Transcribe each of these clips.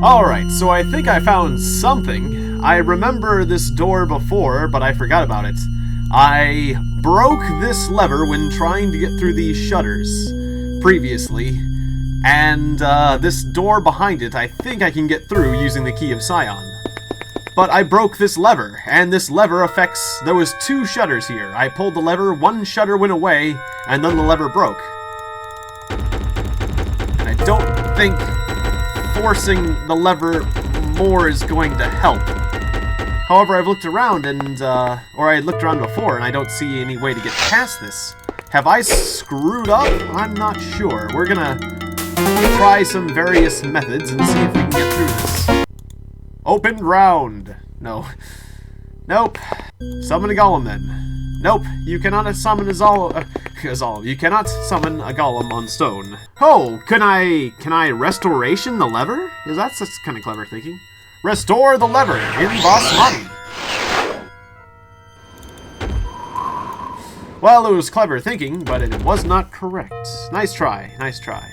Alright, so I think I found something. I remember this door before, but I forgot about it. I broke this lever when trying to get through these shutters previously, and this door behind it I think I can get through using the Key of Scion. But I broke this lever, and this lever affects... There was 2 shutters here. I pulled the lever, 1 shutter went away, and then the lever broke. And I don't think forcing the lever more is going to help. However, I've looked around and, or I looked around before and I don't see any way to get past this. Have I screwed up? I'm not sure. We're gonna try some various methods and see if we can get through this. Open round. No. Nope. Summon a golem then. Nope, you cannot summon a Azal. You cannot summon a golem on stone. Oh, can I restoration the lever? That's kind of clever thinking. Restore the lever in Basmati. Well, it was clever thinking, but it was not correct. Nice try, nice try.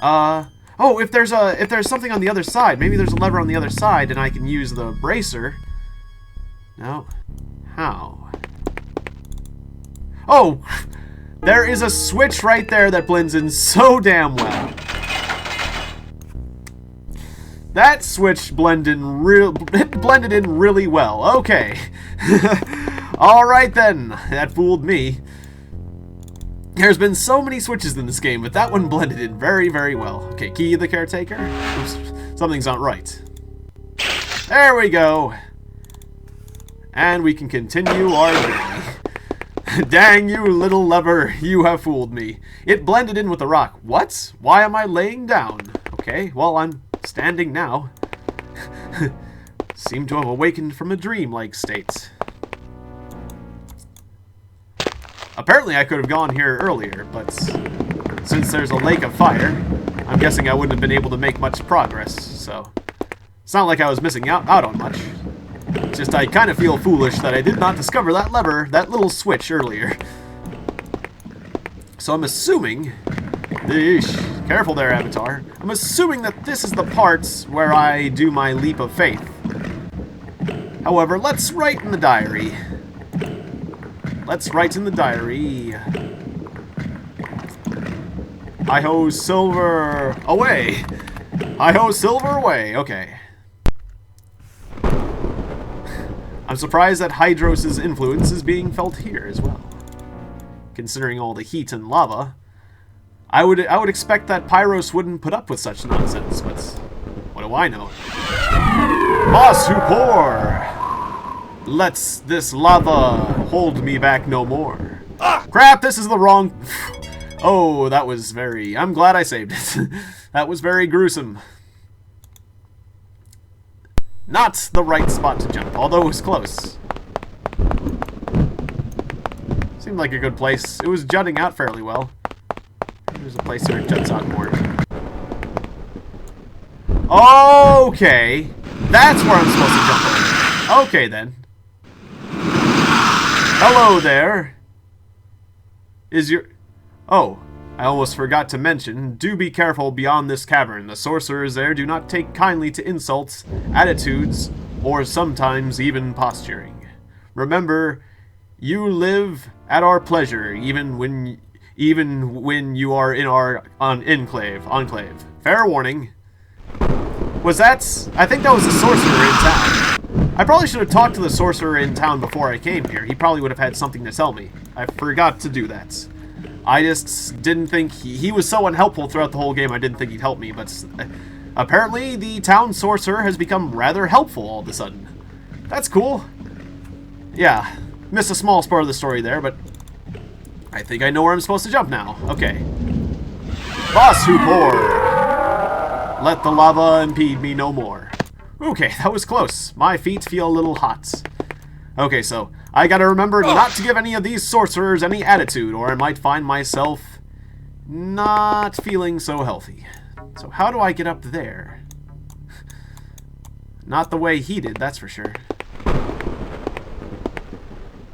Oh, if there's something on the other side, maybe there's a lever on the other side, and I can use the bracer. No, how? Oh, there is a switch right there that blends in so damn well. That switch blended in really well. Okay. Alright then. That fooled me. There's been so many switches in this game, but that one blended in very, very well. Okay, Key of the Caretaker. Oops, something's not right. There we go. And we can continue our journey. Dang you, little lever. You have fooled me. It blended in with the rock. What? Why am I laying down? Okay, well, I'm standing now. Seem to have awakened from a dream-like state. Apparently I could have gone here earlier, but since there's a lake of fire, I'm guessing I wouldn't have been able to make much progress, so it's not like I was missing out on much. It's just I kind of feel foolish that I did not discover that lever, that little switch earlier. So I'm assuming... Eesh, careful there, Avatar. I'm assuming that this is the parts where I do my leap of faith. However, let's write in the diary. Let's write in the diary. Hi-ho, silver away! Hi-ho, silver away! Okay. I'm surprised that Hydros' influence is being felt here as well. Considering all the heat and lava, I would expect that Pyros wouldn't put up with such nonsense, but what do I know? Boss who pour! Lets this lava hold me back no more. Ah! Crap, this is the wrong... Oh, that was very... I'm glad I saved it. That was very gruesome. Not the right spot to jump, although it was close. Seemed like a good place. It was jutting out fairly well. There's a place where it juts out more. Okay. That's where I'm supposed to jump over. Okay, then. Hello there. Is your... Oh, I almost forgot to mention, do be careful beyond this cavern. The sorcerers there do not take kindly to insults, attitudes, or sometimes even posturing. Remember, you live at our pleasure, even when you are in our enclave. Fair warning. Was that... I think that was the sorcerer in town. I probably should have talked to the sorcerer in town before I came here. He probably would have had something to tell me. I forgot to do that. I just didn't think... He was so unhelpful throughout the whole game, I didn't think he'd help me, but apparently the town sorcerer has become rather helpful all of a sudden. That's cool. Yeah, missed a small part of the story there, but I think I know where I'm supposed to jump now. Okay. Boss who pour! Let the lava impede me no more. Okay, that was close. My feet feel a little hot. Okay, so I gotta remember not to give any of these sorcerers any attitude, or I might find myself not feeling so healthy. So how do I get up there? Not the way he did, that's for sure.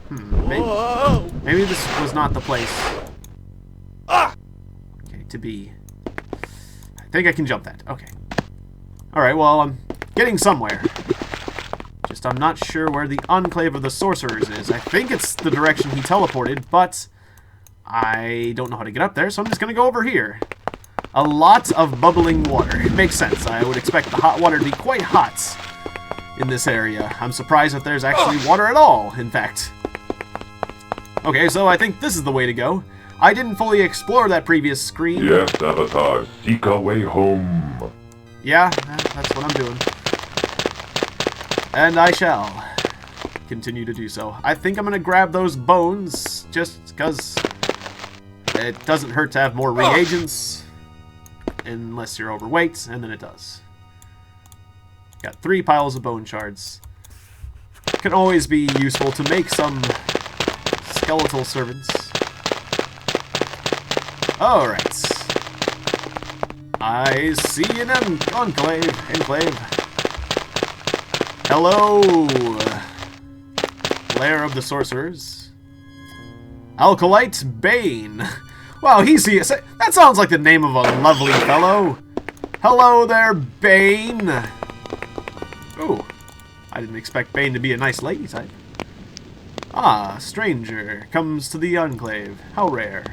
Maybe this was not the place. Okay, to be. I think I can jump that. Okay. Alright, well, I'm getting somewhere. Just I'm not sure where the Enclave of the Sorcerers is. I think it's the direction he teleported, but I don't know how to get up there, so I'm just going to go over here. A lot of bubbling water. It makes sense. I would expect the hot water to be quite hot in this area. I'm surprised that there's actually water at all, in fact. Okay, so I think this is the way to go. I didn't fully explore that previous screen. Yes, Avatar, seek a way home. Yeah, that's what I'm doing. And I shall continue to do so. I think I'm going to grab those bones, just because it doesn't hurt to have more reagents, unless you're overweight, and then it does. Got 3 piles of bone shards. Can always be useful to make some skeletal servants. Alright. I see an enclave. Hello, Lair of the Sorcerers. Alkalite Bane. Wow, that sounds like the name of a lovely fellow. Hello there, Bane. Ooh, I didn't expect Bane to be a nice lady type. Ah, stranger comes to the Enclave. How rare.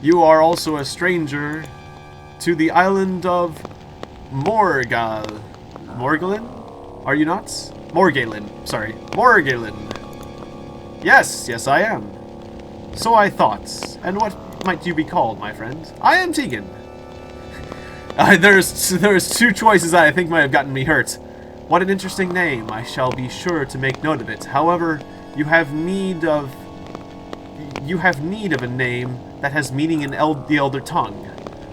You are also a stranger to the island of Morgalen? Are you not? Morgalen. Sorry. Morgalen. Yes, I am. So I thought. And what might you be called, my friend? I am Tiegon. There's 2 choices that I think might have gotten me hurt. What an interesting name. I shall be sure to make note of it. However, you have need of a name that has meaning in the Elder Tongue.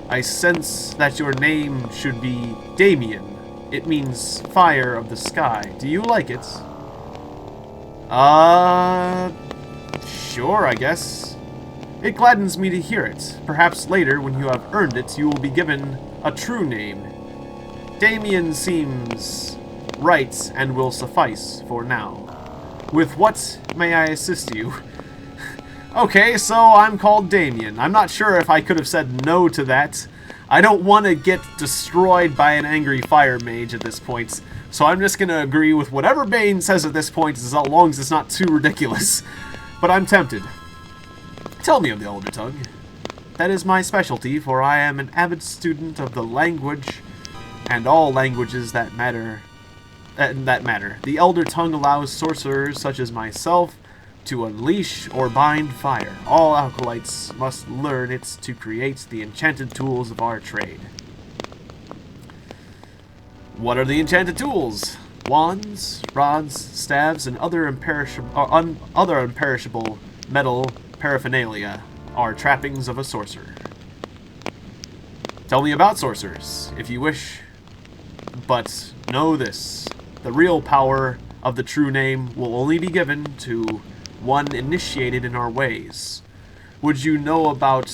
I sense that your name should be Damien. It means fire of the sky. Do you like it? Sure, I guess. It gladdens me to hear it. Perhaps later, when you have earned it, you will be given a true name. Damien seems right and will suffice for now. With what may I assist you? Okay, so I'm called Damien. I'm not sure if I could have said no to that. I don't want to get destroyed by an angry fire mage at this point, so I'm just going to agree with whatever Bane says at this point, as long as it's not too ridiculous. But I'm tempted. Tell me of the Elder Tongue. That is my specialty, for I am an avid student of the language and all languages that matter. The Elder Tongue allows sorcerers such as myself to unleash or bind fire. All acolytes must learn it to create the enchanted tools of our trade. What are the enchanted tools? Wands, rods, staves, and other imperishable metal paraphernalia are trappings of a sorcerer. Tell me about sorcerers, if you wish. But know this. The real power of the true name will only be given to one initiated in our ways. Would you know about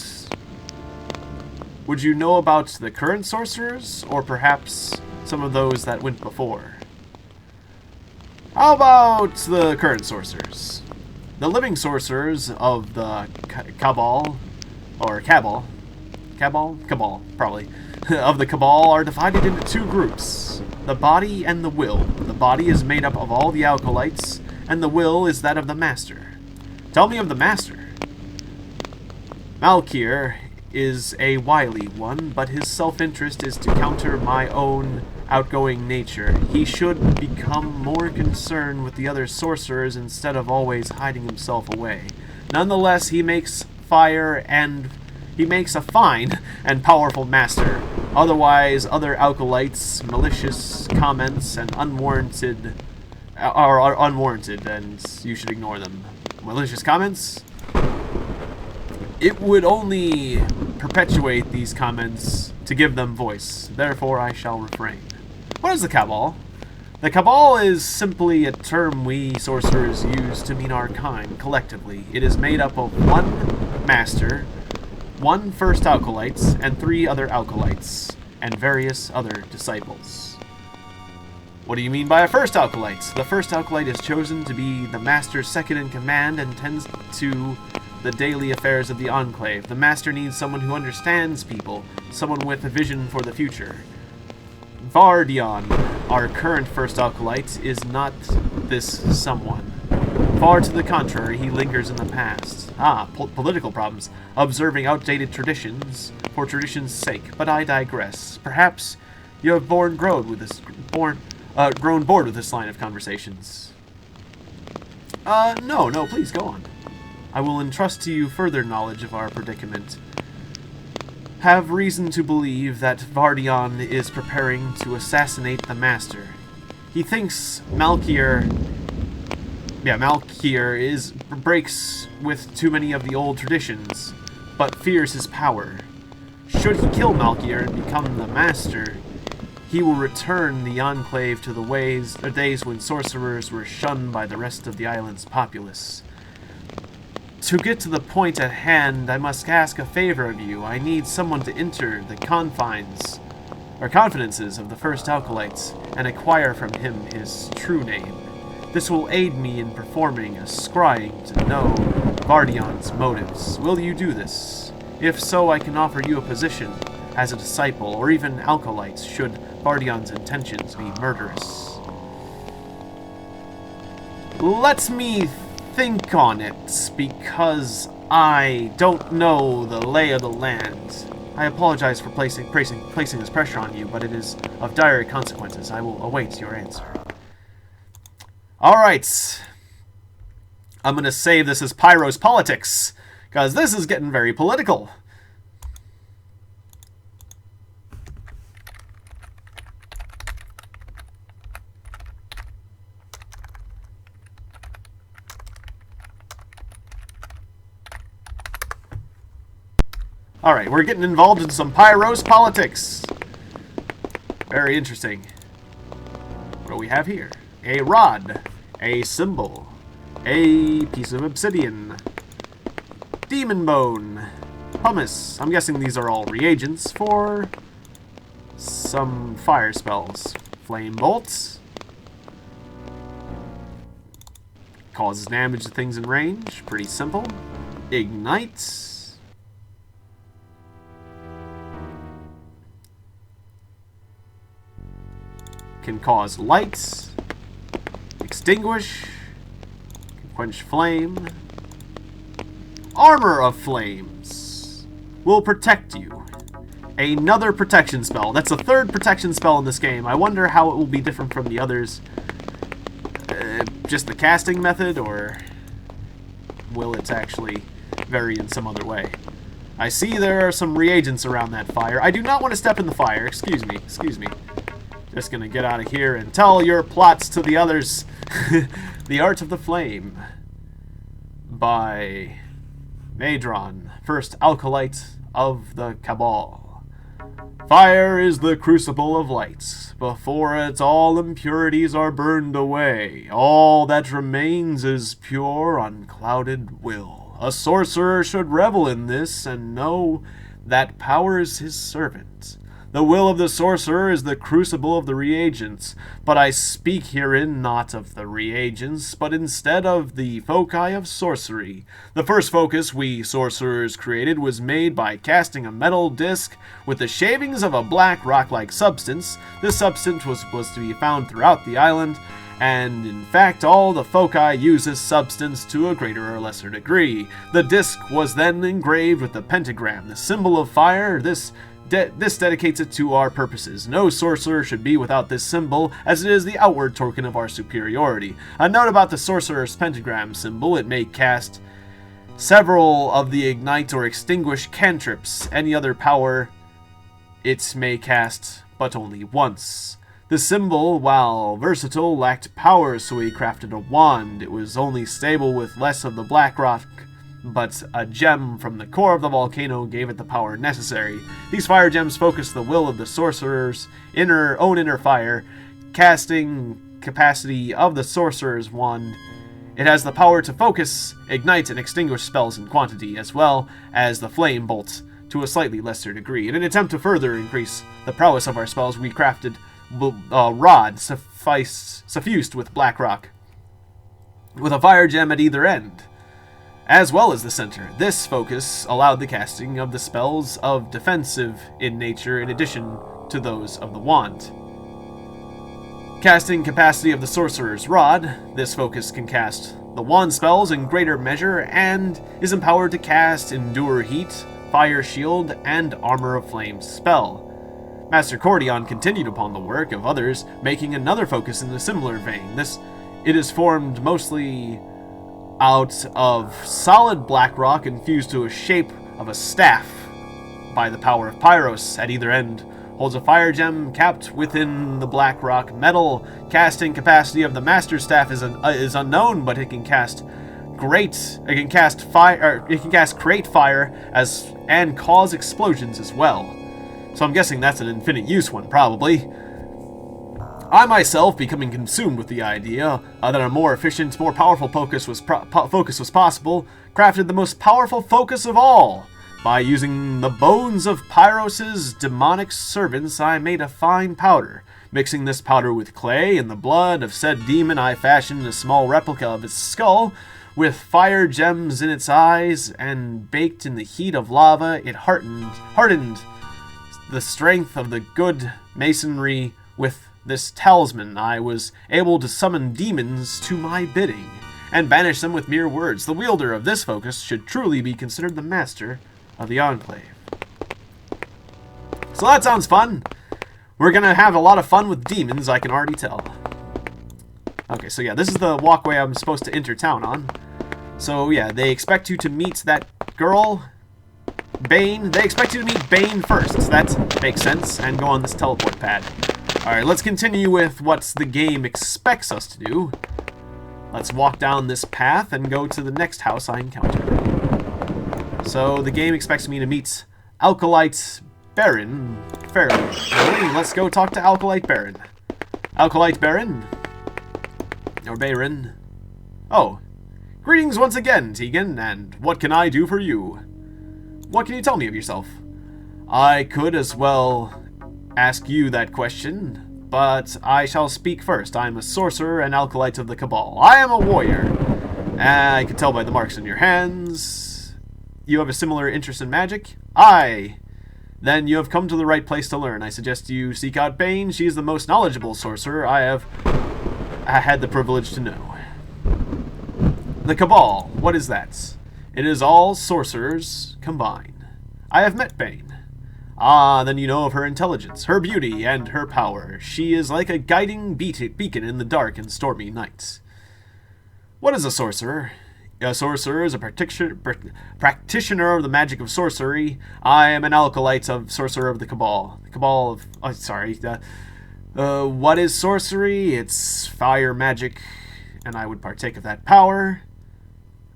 the current sorcerers, or perhaps some of those that went before? How about the current sorcerers? The living sorcerers of the Cabal, probably, of the Cabal are divided into 2 groups, the body and the will. The body is made up of all the acolytes, and the will is that of the master. Tell me of the master. Malkir is a wily one, but his self-interest is to counter my own outgoing nature. He should become more concerned with the other sorcerers instead of always hiding himself away. Nonetheless, he makes a fine and powerful master. Otherwise, other acolytes' malicious comments and are unwarranted, and you should ignore them. Malicious comments? It would only perpetuate these comments to give them voice. Therefore, I shall refrain. What is the Cabal? The Cabal is simply a term we sorcerers use to mean our kind, collectively. It is made up of 1 master, 1 first acolytes, and 3 other acolytes, and various other disciples. What do you mean by a first acolyte? The first acolyte is chosen to be the master's second in command and tends to the daily affairs of the Enclave. The master needs someone who understands people, someone with a vision for the future. Vardion, our current first Alkalite, is not this someone. Far to the contrary, he lingers in the past. Political problems. Observing outdated traditions for tradition's sake. But I digress. Perhaps you have grown bored with this line of conversations. No, please go on. I will entrust to you further knowledge of our predicament. Have reason to believe that Vardion is preparing to assassinate the Master. He thinks Malkier breaks with too many of the old traditions, but fears his power. Should he kill Malkier and become the Master, he will return the Enclave to the days when sorcerers were shunned by the rest of the island's populace. To get to the point at hand, I must ask a favor of you. I need someone to enter the confidences of the first Alkalite and acquire from him his true name. This will aid me in performing a scrying to know Vardion's motives. Will you do this? If so, I can offer you a position as a disciple, or even Alkalite, should Vardion's intentions be murderous. Let me think on it, because I don't know the lay of the land. I apologize for placing this pressure on you, but it is of dire consequences. I will await your answer. Alright. I'm going to save this as Pyros politics, because this is getting very political. Alright, we're getting involved in some Pyros politics. Very interesting. What do we have here? A rod, a symbol, a piece of obsidian, demon bone, pumice. I'm guessing these are all reagents for some fire spells. Flame bolt. Causes damage to things in range. Pretty simple. Ignite. Can cause light, extinguish, can quench flame, armor of flames, will protect you. Another protection spell. That's the third protection spell in this game. I wonder how it will be different from the others. Just the casting method, or will it actually vary in some other way? I see there are some reagents around that fire. I do not want to step in the fire. Excuse me. Just gonna get out of here and tell your plots to the others. The Art of the Flame by Madron, first Alkalite of the Cabal. Fire is the crucible of light. Before it, all impurities are burned away. All that remains is pure, unclouded will. A sorcerer should revel in this and know that power is his servant. The will of the sorcerer is the crucible of the reagents, but I speak herein not of the reagents, but instead of the foci of sorcery. The first focus we sorcerers created was made by casting a metal disc with the shavings of a black rock-like substance. This substance was to be found throughout the island, and in fact all the foci use this substance to a greater or lesser degree. The disc was then engraved with the pentagram, the symbol of fire. This dedicates it to our purposes. No sorcerer should be without this symbol, as it is the outward token of our superiority. A note about the sorcerer's pentagram symbol: it may cast several of the ignite or extinguish cantrips. Any other power it may cast, but only once. The symbol, while versatile, lacked power, so he crafted a wand. It was only stable with less of the black rock, but a gem from the core of the volcano gave it the power necessary. These fire gems focus the will of the sorcerer's own inner fire. Casting capacity of the sorcerer's wand: it has the power to focus, ignite, and extinguish spells in quantity, as well as the flame bolt to a slightly lesser degree. In an attempt to further increase the prowess of our spells, we crafted a rod suffused with black rock, with a fire gem at either end, as well as the center. This focus allowed the casting of the spells of defensive in nature in addition to those of the wand. Casting capacity of the Sorcerer's Rod. This focus can cast the wand spells in greater measure and is empowered to cast Endure Heat, Fire Shield, and Armor of Flame spell. Master Cordion continued upon the work of others, making another focus in a similar vein. It is formed mostly out of solid black rock infused to a shape of a staff by the power of Pyros at either end. Holds a fire gem capped within the black rock metal. Casting capacity of the Master Staff is unknown, but it can cast create fire and cause explosions as well. So I'm guessing that's an infinite use one, probably. I myself, becoming consumed with the idea that a more efficient, more powerful focus was possible, crafted the most powerful focus of all. By using the bones of Pyros' demonic servants, I made a fine powder. Mixing this powder with clay and the blood of said demon, I fashioned a small replica of its skull, with fire gems in its eyes, and baked in the heat of lava, it hardened the strength of the good masonry. With this talisman, I was able to summon demons to my bidding, and banish them with mere words. The wielder of this focus should truly be considered the master of the Enclave. So that sounds fun. We're gonna have a lot of fun with demons, I can already tell. Okay, so yeah, this is the walkway I'm supposed to enter town on. So yeah, they expect you to meet that girl, Bane. They expect you to meet Bane first. So that makes sense, and go on this teleport pad. Alright, let's continue with what the game expects us to do. Let's walk down this path and go to the next house I encounter. So the game expects me to meet Alkalite Baron Fairly. Let's go talk to Alkalite Baron. Alkalite Baron? Or Baron? Oh. Greetings once again, Tiegon, and what can I do for you? What can you tell me of yourself? I could as well ask you that question, but I shall speak first. I am a sorcerer and Alkalite of the Cabal. I am a warrior. I can tell by the marks on your hands. You have a similar interest in magic? Aye. Then you have come to the right place to learn. I suggest you seek out Bane. She is the most knowledgeable sorcerer I have had the privilege to know. The Cabal, what is that? It is all sorcerers combined. I have met Bane. Ah, then you know of her intelligence, her beauty, and her power. She is like a guiding beacon in the dark and stormy nights. What is a sorcerer? A sorcerer is a practitioner of the magic of sorcery. I am an Alkalite of Sorcerer of the Cabal. The Cabal of... Oh, sorry. What is sorcery? It's fire magic, and I would partake of that power.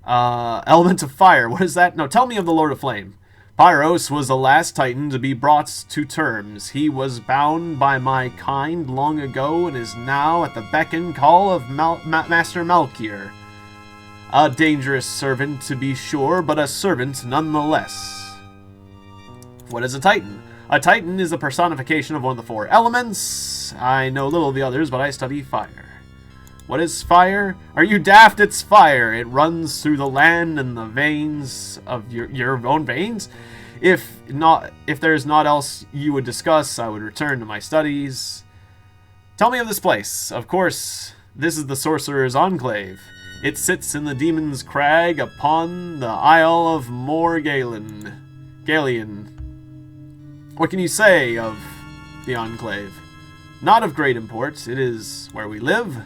Element of fire. What is that? No, tell me of the Lord of Flame. Pyros was the last Titan to be brought to terms. He was bound by my kind long ago and is now at the beck and call of Master Malkier. A dangerous servant, to be sure, but a servant nonetheless. What is a Titan? A Titan is a personification of one of the four elements. I know little of the others, but I study fire. What is fire? Are you daft? It's fire. It runs through the land and the veins of your own veins. If there's naught else you would discuss, I would return to my studies. Tell me of this place. Of course, this is the Sorcerers' Enclave. It sits in the Demon's Crag upon the Isle of Morgalion. What can you say of the Enclave? Not of great import. It is where we live.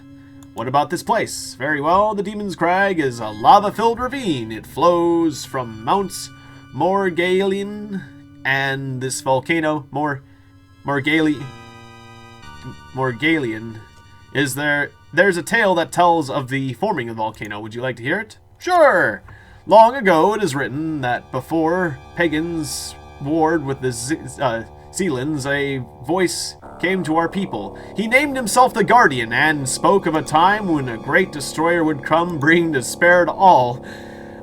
What about this place? Very well, the Demon's Crag is a lava-filled ravine. It flows from Mount Morgalion, and this volcano, Morgalion, is there. There's a tale that tells of the forming of the volcano. Would you like to hear it? Sure! Long ago, it is written that before pagans warred with the Zealands, a voice came to our people. He named himself the Guardian and spoke of a time when a great destroyer would come, bringing despair to all.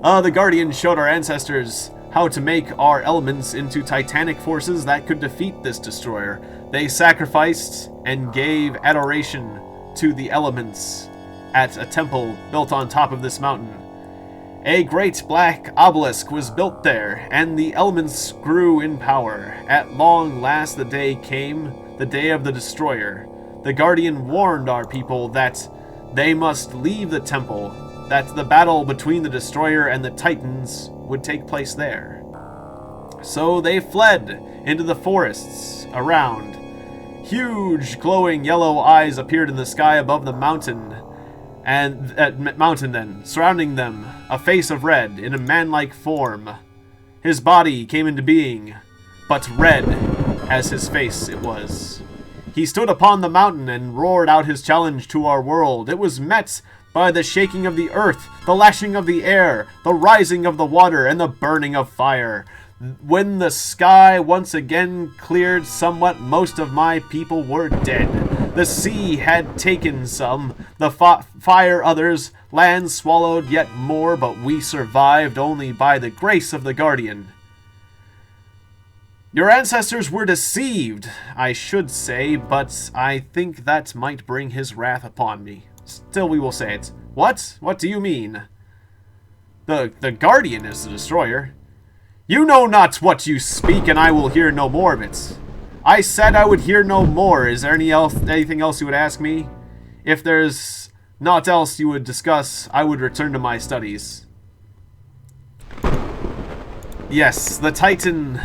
The Guardian showed our ancestors how to make our elements into titanic forces that could defeat this destroyer. They sacrificed and gave adoration to the elements at a temple built on top of this mountain. A great black obelisk was built there, and the elements grew in power. At long last the day came, the day of the destroyer. the Guardian warned our people that they must leave the temple, that the battle between the Destroyer and the Titans would take place there. So they fled into the forests around. Huge, glowing yellow eyes appeared in the sky above the mountain, and surrounding them, a face of red in a man-like form. His body came into being, but red as his face it was. He stood upon the mountain and roared out his challenge to our world. It was met by the shaking of the earth, the lashing of the air, the rising of the water, and the burning of fire. When the sky once again cleared somewhat, most of my people were dead. The sea had taken some, the fire others, land swallowed yet more, but we survived only by the grace of the Guardian. Your ancestors were deceived, I should say, but I think that might bring his wrath upon me. Still, we will say it. What? What do you mean? The Guardian is the Destroyer. You know not what you speak, and I will hear no more of it. I said I would hear no more. Is there anything else you would ask me? If there's naught else you would discuss, I would return to my studies. Yes, the Titan,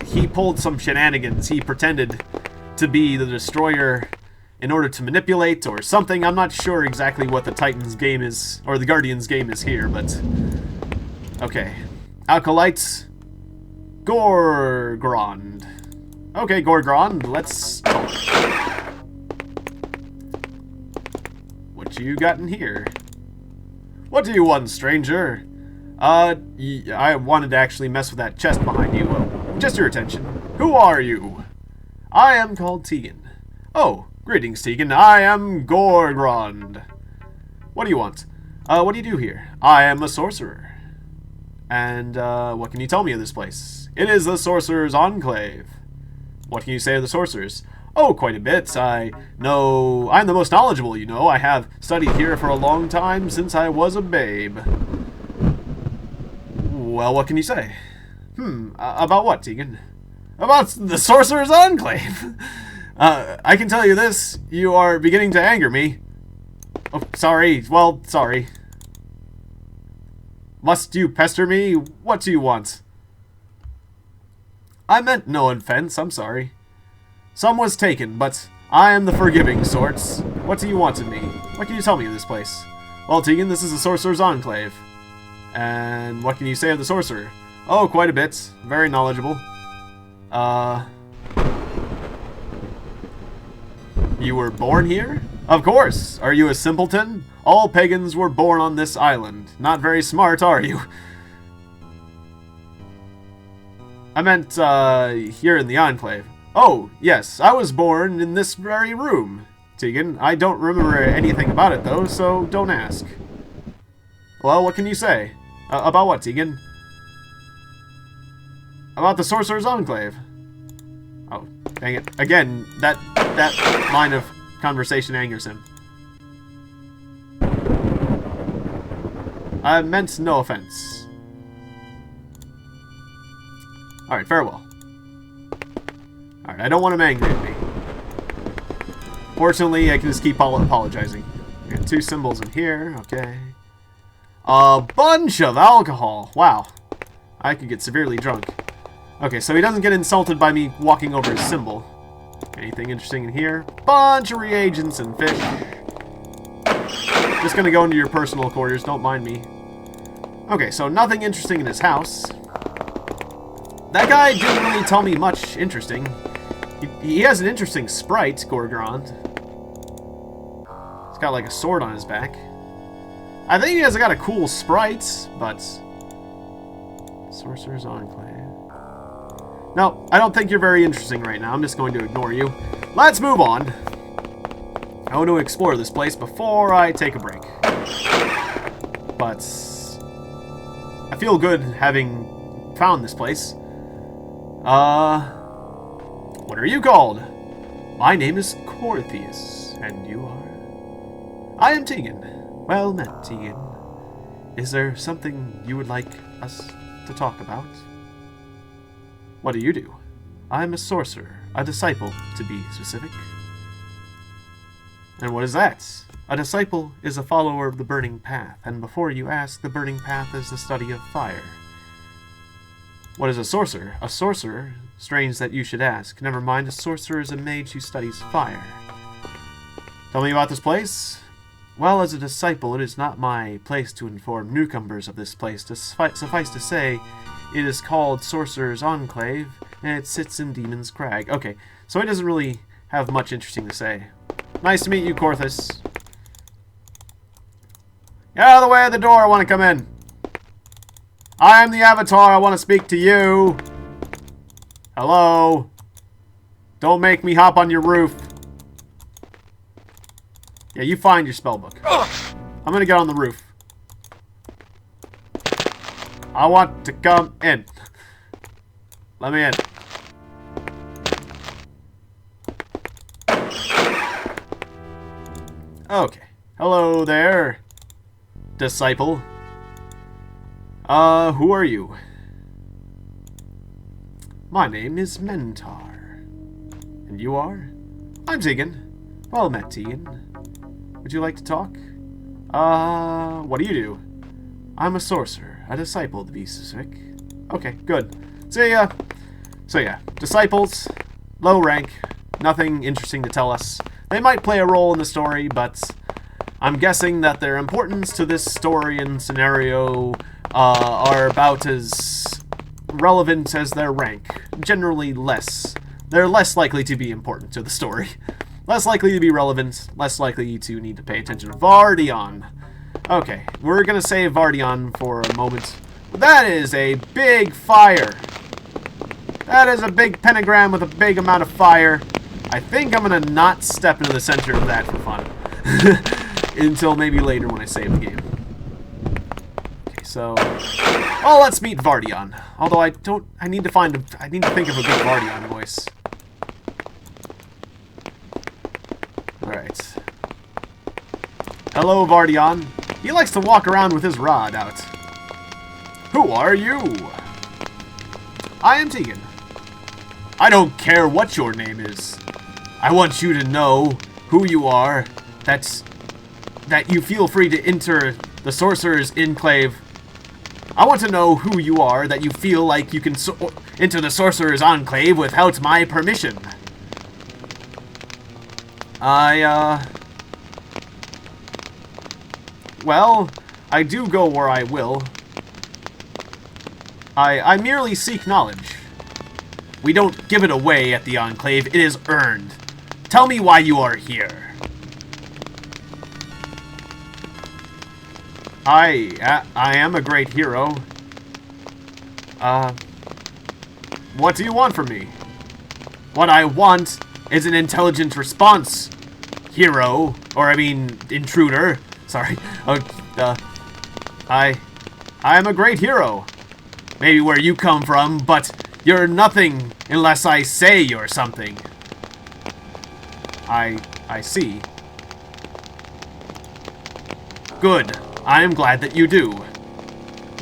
he pulled some shenanigans. He pretended to be the Destroyer in order to manipulate or something. I'm not sure exactly what the Titan's game is, or the Guardian's game is here, but... Okay. Acolytes. Gorgrond. Okay, Gorgrond, let's talk. What you got in here? What do you want, stranger? I wanted to actually mess with that chest behind you. Just your attention. Who are you? I am called Tiegon. Oh, greetings, Tiegon. I am Gorgrond. What do you want? What do you do here? I am a sorcerer. And, what can you tell me of this place? It is the Sorcerers Enclave. What can you say of the sorcerers? Oh, quite a bit. I'm the most knowledgeable, you know. I have studied here for a long time, since I was a babe. Well, what can you say? About what, Tiegon? About the Sorcerers Enclave! I can tell you this, you are beginning to anger me. Oh, sorry. Well, sorry. Must you pester me? What do you want? I meant no offense, I'm sorry. Some was taken, but I am the forgiving sorts. What do you want of me? What can you tell me of this place? Well, Tiegon, this is the Sorcerer's Enclave. And what can you say of the Sorcerer? Oh, quite a bit. Very knowledgeable. You were born here? Of course! Are you a simpleton? All pagans were born on this island. Not very smart, are you? I meant, here in the Enclave. Oh, yes, I was born in this very room, Tiegon. I don't remember anything about it, though, so don't ask. Well, what can you say? About what, Tiegon? About the Sorcerer's Enclave. Oh, dang it. Again, that line of conversation angers him. I meant no offense. Alright, farewell. Alright, I don't want him angry at me. Fortunately, I can just keep apologizing. We got 2 symbols in here, okay. A bunch of alcohol! Wow. I could get severely drunk. Okay, so he doesn't get insulted by me walking over his symbol. Anything interesting in here? Bunch of reagents and fish. Just gonna go into your personal quarters, don't mind me. Okay, so nothing interesting in his house. That guy didn't really tell me much interesting. He has an interesting sprite, Gorgrond. He's got like a sword on his back. I think he has got a cool sprite, but... Sorcerer's Enclave. No, I don't think you're very interesting right now. I'm just going to ignore you. Let's move on. I want to explore this place before I take a break. But... I feel good having found this place. What are you called? My name is Cortheus, and you are? I am Tiegon. Well met, Tiegon. Is there something you would like us to talk about? What do you do? I'm a sorcerer, a disciple, to be specific. And what is that? A disciple is a follower of the burning path, and before you ask, the burning path is the study of fire. What is a sorcerer? A sorcerer? Strange that you should ask. Never mind, a sorcerer is a mage who studies fire. Tell me about this place. Well, as a disciple, it is not my place to inform newcomers of this place. Suffice to say, it is called Sorcerers Enclave, and it sits in Demon's Crag. Okay, so he doesn't really have much interesting to say. Nice to meet you, Corthus. Get out of the way of the door, I want to come in. I am the Avatar, I want to speak to you. Hello? Don't make me hop on your roof. Yeah, you find your spellbook. I'm gonna get on the roof. I want to come in. Let me in. Okay. Hello there, disciple. Who are you? My name is Mentar. And you are? I'm Tiegon. Well met, Tiegon. Would you like to talk? What do you do? I'm a sorcerer, a disciple to be specific. Okay, good. So yeah, disciples, low rank, nothing interesting to tell us. They might play a role in the story, but I'm guessing that their importance to this story and scenario are about as relevant as their rank. Generally less. They're less likely to be important to the story. Less likely to be relevant, less likely to need to pay attention. Vardion. Okay, we're gonna save Vardion for a moment. That is a big fire. That is a big pentagram with a big amount of fire. I think I'm gonna not step into the center of that for fun. Until maybe later when I save the game. Okay, so... well, let's meet Vardion. Although I need to think of a good Vardion voice. Alright. Hello, Vardion. He likes to walk around with his rod out. Who are you? I am Tiegon. I don't care what your name is. I want you to know who you are, that you feel free to enter the Sorcerers Enclave. I want to know who you are, that you feel like you can enter the Sorcerers Enclave without my permission. Well, I do go where I will. I merely seek knowledge. We don't give it away at the Enclave, it is earned. Tell me why you are here. I am a great hero. What do you want from me? What I want is an intelligent response, hero, or I mean, intruder. Sorry. I am a great hero. Maybe where you come from, but you're nothing unless I say you're something. I see. Good. I am glad that you do.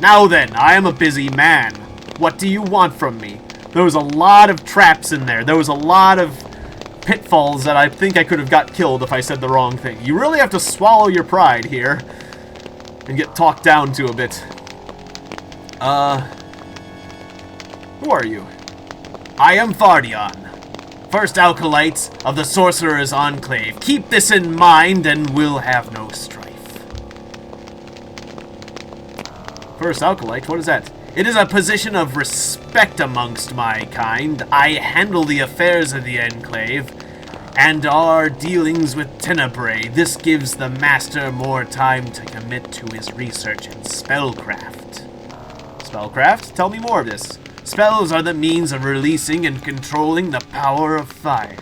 Now then, I am a busy man. What do you want from me? There was a lot of traps in there. There was a lot of pitfalls that I think I could have got killed if I said the wrong thing. You really have to swallow your pride here and get talked down to a bit. Who are you? I am Vardion, first acolyte of the Sorcerers Enclave. Keep this in mind and we'll have no strife. First acolyte? What is that? It is a position of respect amongst my kind. I handle the affairs of the Enclave and our dealings with Tenebrae. This gives the Master more time to commit to his research in spellcraft. Spellcraft? Tell me more of this. Spells are the means of releasing and controlling the power of fire.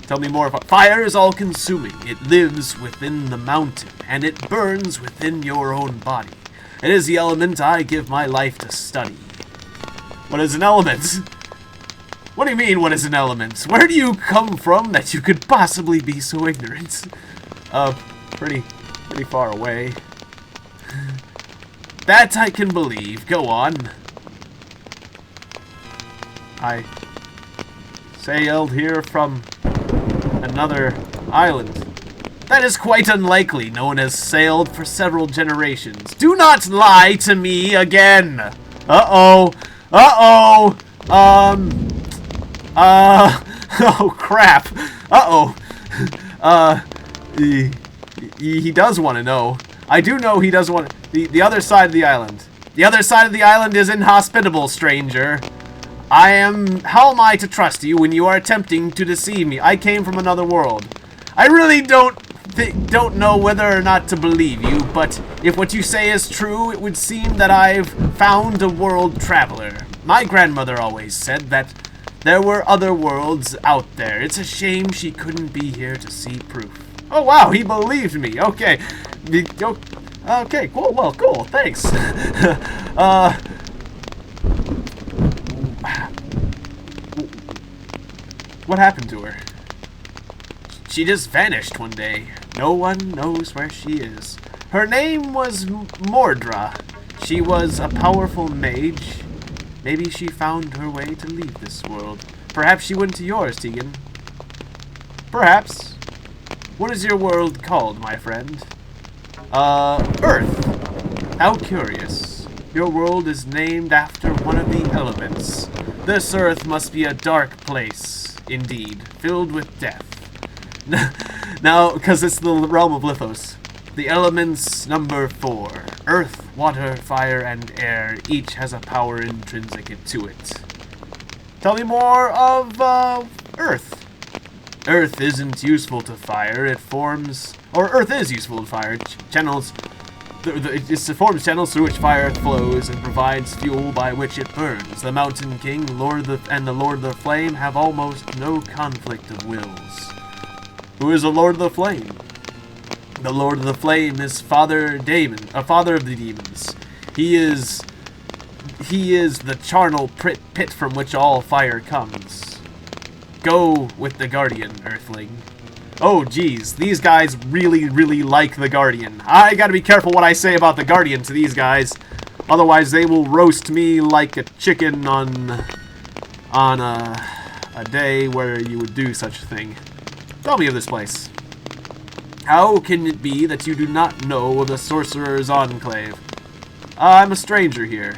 Tell me more about... Fire is all-consuming. It lives within the mountain, and it burns within your own body. It is the element I give my life to study. What is an element? What do you mean, what is an element? Where do you come from that you could possibly be so ignorant? Pretty far away. That I can believe. Go on. I sailed here from another island. That is quite unlikely. No one has sailed for several generations. Do not lie to me again. Uh-oh. Uh-oh. Oh, crap. Uh-oh. He does want to know. I do know he does want the other side of the island. The other side of the island is inhospitable, stranger. How am I to trust you when you are attempting to deceive me? I came from another world. I really don't know whether or not to believe you, but if what you say is true, it would seem that I've found a world traveler. My grandmother always said that there were other worlds out there. It's a shame she couldn't be here to see proof. Oh wow, he believed me. Okay. Okay, cool. Well, cool. Thanks. What happened to her? She just vanished one day. No one knows where she is. Her name was Mordra. She was a powerful mage. Maybe she found her way to leave this world. Perhaps she went to yours, Tiegon. Perhaps. What is your world called, my friend? Earth. How curious. Your world is named after one of the elements. This Earth must be a dark place, indeed, filled with death. Now, because it's the realm of Lithos. The elements number 4. Earth, water, fire, and air. Each has a power intrinsic to it. Tell me more of, Earth. Earth isn't useful to fire. It forms... Or Earth is useful to fire. Channels... It forms channels through which fire flows and provides fuel by which it burns. The Mountain King, and the Lord of the Flame have almost no conflict of wills. Who is the Lord of the Flame? The Lord of the Flame is Father of the Demons. He is the charnel pit from which all fire comes. Go with the Guardian, Earthling. Oh, geez, these guys really, really like the Guardian. I gotta be careful what I say about the Guardian to these guys. Otherwise, they will roast me like a chicken on a day where you would do such a thing. Tell me of this place. How can it be that you do not know of the Sorcerers Enclave? I'm a stranger here.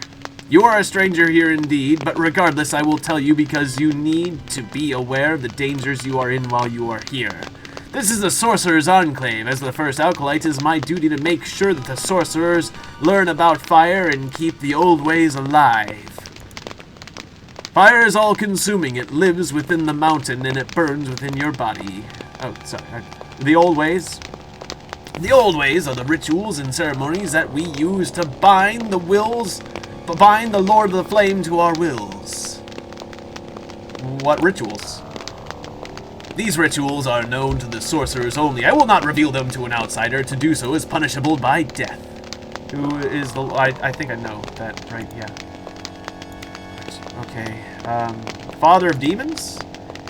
You are a stranger here indeed, but regardless, I will tell you because you need to be aware of the dangers you are in while you are here. This is the Sorcerers Enclave. As the first Acolyte, it is my duty to make sure that the Sorcerers learn about fire and keep the old ways alive. Fire is all-consuming. It lives within the mountain and it burns within your body. Oh, sorry. The old ways? The old ways are the rituals and ceremonies that we use to bind the Lord of the Flame to our wills. What rituals? These rituals are known to the sorcerers only. I will not reveal them to an outsider. To do so is punishable by death. Who is the... I think I know that, right? Yeah. Okay. Father of Demons?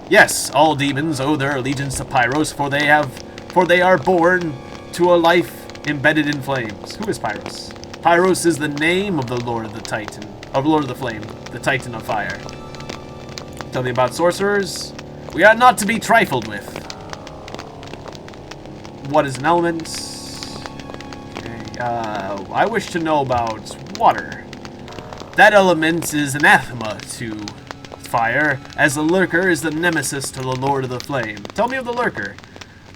Yes, all demons owe their allegiance to Pyros, for they are born to a life embedded in flames. Who is Pyros? Pyros is the name of the Lord of the Flame, the Titan of Fire. Tell me about sorcerers. We are not to be trifled with. What is an element? Okay, I wish to know about water. That element is anathema to fire, as the Lurker is the nemesis to the Lord of the Flame. Tell me of the Lurker.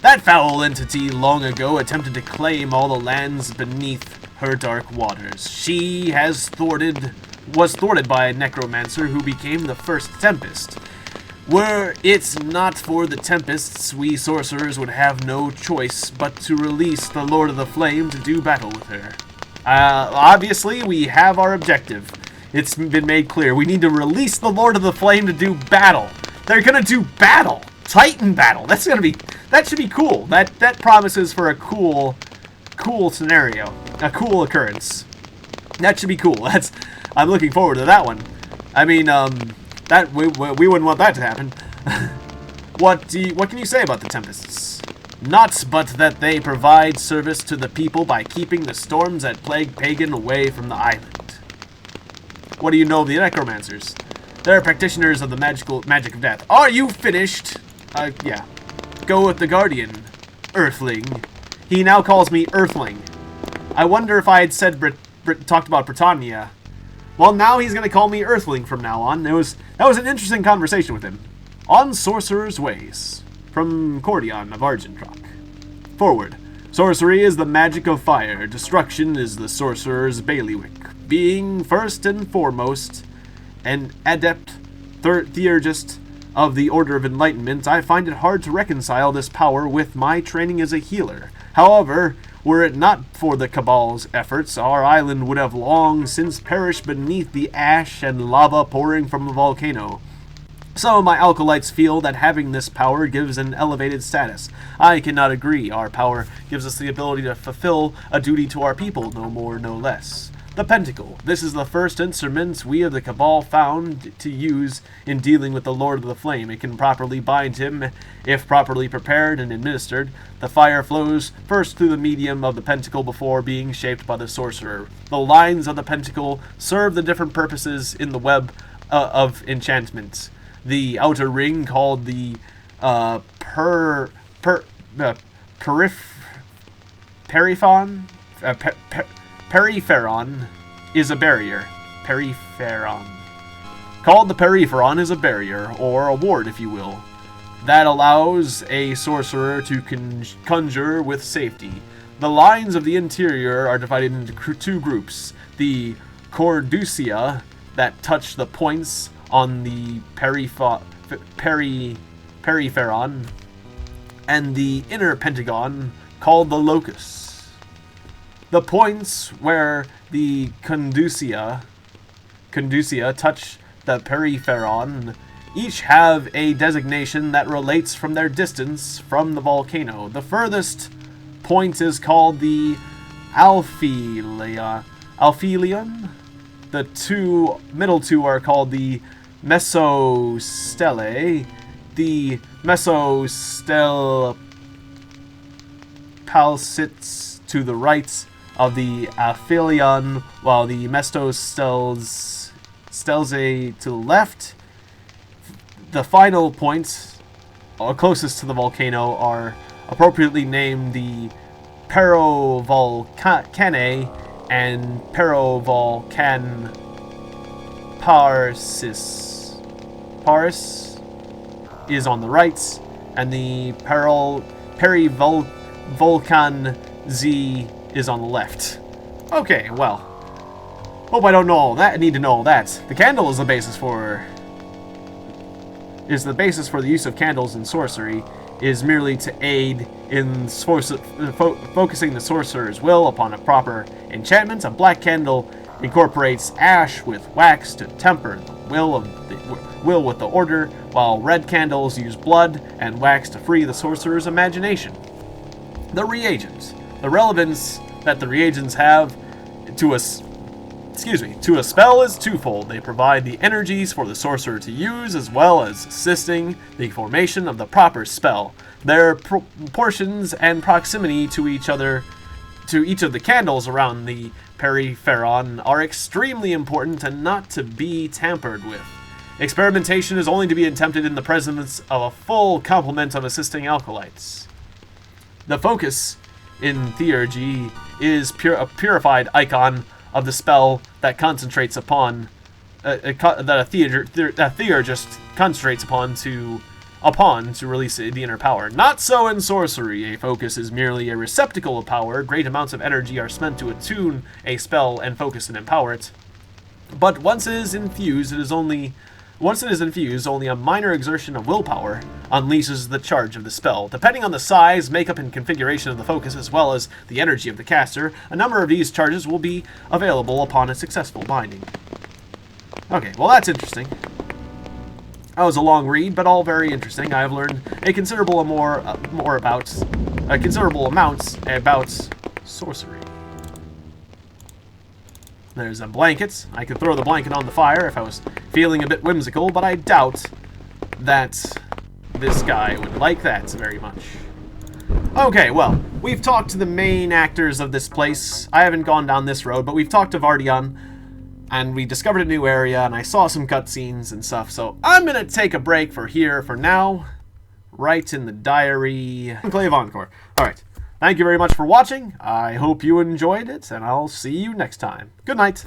That foul entity long ago attempted to claim all the lands beneath her dark waters. She was thwarted by a necromancer who became the first Tempest. Were it not for the Tempests, we sorcerers would have no choice but to release the Lord of the Flame to do battle with her. Obviously, we have our objective. It's been made clear. We need to release the Lord of the Flame to do battle. They're gonna do battle. Titan battle. That should be cool. That promises for a cool scenario. A cool occurrence. That should be cool. I'm looking forward to that one. I mean, that we wouldn't want that to happen. What can you say about the Tempests? Not but that they provide service to the people by keeping the storms that plague Pagan away from the island. What do you know of the Necromancers? They're practitioners of the magic of death. Are you finished? Yeah. Go with the Guardian. Earthling. He now calls me Earthling. I wonder if I had said talked about Britannia. Well, now he's going to call me Earthling from now on. That was an interesting conversation with him. On Sorcerer's Ways. From Cordion of Argentrock. Forward. Sorcery is the magic of fire. Destruction is the sorcerer's bailiwick. Being, first and foremost, an adept theurgist of the Order of Enlightenment, I find it hard to reconcile this power with my training as a healer. However, were it not for the Cabal's efforts, our island would have long since perished beneath the ash and lava pouring from the volcano. Some of my alkalites feel that having this power gives an elevated status. I cannot agree. Our power gives us the ability to fulfill a duty to our people, no more, no less. The Pentacle. This is the first instrument we of the Cabal found to use in dealing with the Lord of the Flame. It can properly bind him, if properly prepared and administered. The fire flows first through the medium of the Pentacle before being shaped by the Sorcerer. The lines of the Pentacle serve the different purposes in the web of enchantment. The outer ring, called the Peripheron, is a barrier. Peripheron. Called the Peripheron is a barrier, or a ward, if you will, that allows a sorcerer to conjure with safety. The lines of the interior are divided into two groups. The Corducia, that touch the points on the Peripheron, and the inner pentagon, called the Locus. The points where the Conducia touch the Peripheron each have a designation that relates from their distance from the volcano. The furthest point is called the Alphelion. The middle two are called the Mesostellae. The Mesostel sits to the right of the Aphelion, while the Mestostels to the left. The final points, closest to the volcano, are appropriately named the Perovolcanae and Perovolcan Parsis. Paris is on the right, and the Perivolcan Z is on the left. Okay, well, hope I don't know all that. I need to know all that. The candle is the basis for the use of candles in sorcery, is merely to aid in focusing the sorcerer's will upon a proper enchantment. A black candle incorporates ash with wax to temper the will with the order, while red candles use blood and wax to free the sorcerer's imagination. The reagents. The relevance that the reagents have to a spell is twofold. They provide the energies for the sorcerer to use, as well as assisting the formation of the proper spell. Their proportions and proximity to each of the candles around the Peripheron are extremely important and not to be tampered with. Experimentation is only to be attempted in the presence of a full complement of assisting alkalites. The focus in theurgy is a purified icon of the spell that concentrates upon that a theurgist concentrates upon to release the inner power. Not so in sorcery. A focus is merely a receptacle of power. Great amounts of energy are spent to attune a spell and focus and empower it. But once it is infused, only a minor exertion of willpower unleashes the charge of the spell. Depending on the size, makeup, and configuration of the focus, as well as the energy of the caster, a number of these charges will be available upon a successful binding. Okay, well that's interesting. That was a long read, but all very interesting. I have learned a considerable amount about sorcery. There's a blanket. I could throw the blanket on the fire if I was feeling a bit whimsical, but I doubt that this guy would like that very much. Okay, well, we've talked to the main actors of this place. I haven't gone down this road, but we've talked to Vardion, and we discovered a new area, and I saw some cutscenes and stuff, so I'm gonna take a break for now. Write in the diary. Enclave Encore. Alright. Thank you very much for watching. I hope you enjoyed it, and I'll see you next time. Good night.